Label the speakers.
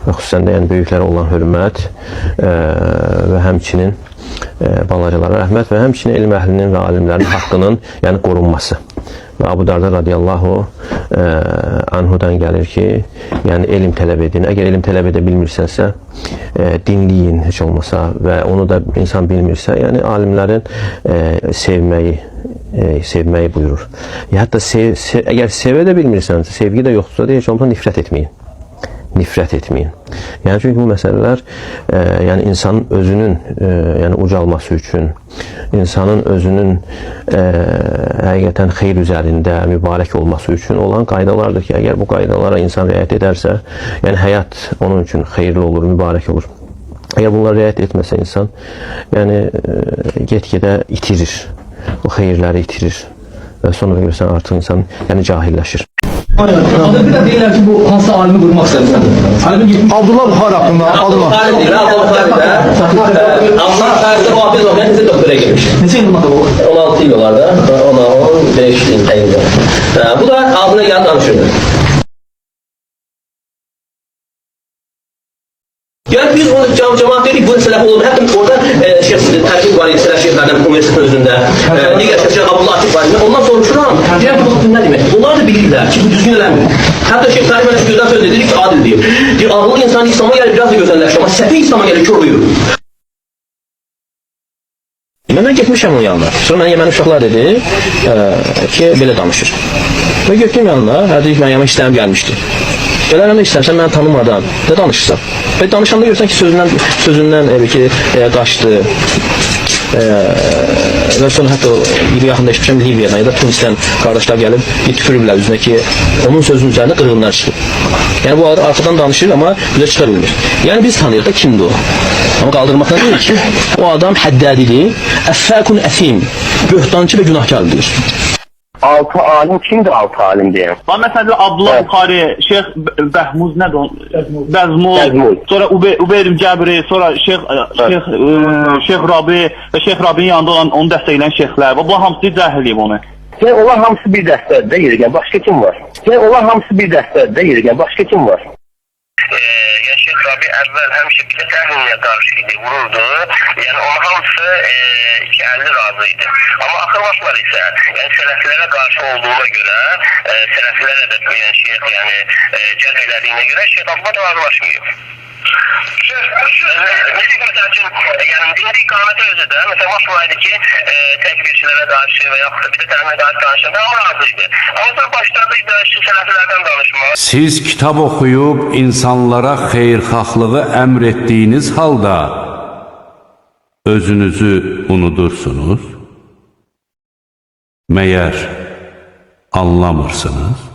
Speaker 1: və xüsusən də yəni böyüklərə olan hörmət və həmçinin balacalara rəhmət və həmçinin elm əhlinin və alimlərin haqqının yəni qorunması. Və Abu Darda radiyallahu anhudan gəlir ki, yəni elm tələb edin. Əgər elm tələb edə bilmirsənsə, dinləyin heç olmasa və onu da insan bilmirsə, yəni alimlərin sevməyi buyurur. Hətta əgər sevə də bilmirsənsə, sevgi də yoxdursa da heç olmasa nifrət etməyin. Nifrət etməyin. Yəni çünki bu məsələlər yəni insanın özünün yəni ucalması üçün, insanın özünün həqiqətən xeyir üzərində mübarək olması üçün olan qaydalardır ki, əgər bu qaydalara insan riayət edərsə, yəni həyat onun üçün xeyirli olur, mübarək olur. Əgər bunlara riayət etməsə insan, yəni get-gedə itirir, o xeyirləri itirir və sonra görürsən artıq insan yəni cahilləşir.
Speaker 2: Adı bir de deyirlər ki, bu hansı alimi qurmaq istəmişsən? Alimin gitmiş.
Speaker 3: Abdullah Buxari haqqında adıma.
Speaker 4: Buxari deyil, Abdullah Buxari'də Hafiz olmayan bizə doktora girmiş.
Speaker 2: Neçə yılında bu?
Speaker 4: 16 il olardı, 15 il təyində. Bu da ağzına gəlib danışırdı. Yani biz onu cemaat dedik, bu selef olur. Hatta orada terkip var, İsrail Şeyhlerden Üniversitetin özünde. Diğer Şeyh Abdullah Atif var. Ondan soruşuram. Diğer bu ne demek? Bunlar da bilirler ki bu düzgün eləmir. Hatta Şeyh Tarih Mələk gözden söz dedik ki adil deyir. Diyor, ağlı insan İslam'a gelir biraz da gözəlləşir ama səfih İslam'a gelir kör uyur. Mən getmişəm onun yanına. Sonra mənim uşaqlar dedi ki belə danışır. Və getdim yanına, dedik mən yanıma istəyəm gəlmişdi. Gələrəm də istərsən məni tanımadan da danışırsan. Və danışanda görürsən ki sözündən ki qaçdı. Və sonra hətta il yaxında işmişəm Liviyadan ya da Tunisdən qardaşlar gəlib tükürürlər üzünə ki onun sözünün üzərində qırğınlar çıxır. Yəni bu arxadan danışır ama bizə çıxa bilmir. Yəni biz tanıyırıq da kimdir o. Ama qaldırmaqla deyil ki o adam həddədidir, əffəkun əfim, böhtancı və günahkardır.
Speaker 5: Altı alim kimdir altı alim diye?
Speaker 3: Mesela Abdullah Buxari, Şeyh Behmuz nedir o? Bezmul. Sonra Ubeyrim Cəbri, sonra Şeyh Rabi ve Şeyh Rabi'nin yanında olan onu dəstəkləyən şeyhlər. Bu hamısı cahiliyim onu.
Speaker 5: Onlar hamısı bir dəstədə yürüyen başka kim var? Onlar hamısı bir dəstədə yürüyen başka kim var? Yani Şeyh Rabi evvel həmişə bize təhliliyə qarşı idi, vururdu. Yani onun hamısı iki əlli razıydı. Ama axır vaxtlar ise yani sələflərə qarşı olduğuna göre sələflərə də yani şeyh yani cəlb elədiyinə göre Şeyh Abdullah razılaşmıyor. Necə məsəl üçün, yəni dində iqamətə özü də, məsələn, vaxtlaydı ki, təkbirçilərə qarşı və yaxud da bir də tərəfə qarşı danışanda o razıydı. Ama sonra başladı sələflərdən danışmaq.
Speaker 6: Siz kitab oxuyub insanlara xeyirxahlığı əmr etdiyiniz halda özünüzü unudursunuz? Məyər anlamırsınız?